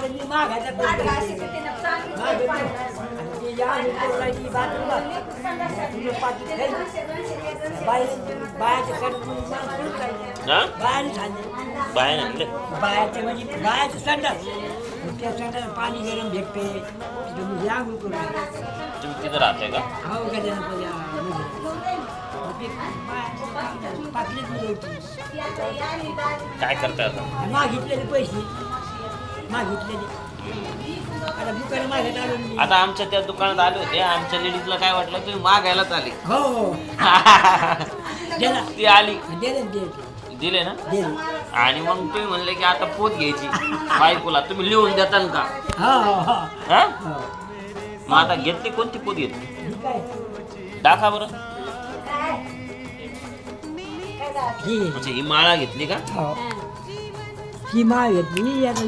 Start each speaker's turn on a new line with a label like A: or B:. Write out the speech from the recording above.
A: आता मी मागायचा
B: बाहेर आणले
A: बायाचे म्हणजे बायाचं संडास त्या संडास पाणी गरम भेटते तुम्ही या करू
B: तुम्ही तिथं राहताय का
A: हो का
B: काय करताय आता
A: मागितलेले पैसे मागितलेले आता दुकान मागत आलो मी.
B: आता आमच्या त्या दुकानात आले होते आमच्या लेडीजला काय वाटलं तुम्ही मागायलाच आले
A: हो हो दिला
B: ती आली दिले ना
A: दिले
B: आणि मग तुम्ही म्हणले की आता पोत घ्यायची बायकोला तुम्ही लिहून देताल का
A: हो हो हो
B: हा
A: हो
B: मग आता घेतली कोणती पोत घेतली
A: ठीक आहे
B: दाखवा बरं
A: ही
B: म्हणजे ही माळा घेतली का
A: हो ही माळ घेतली आता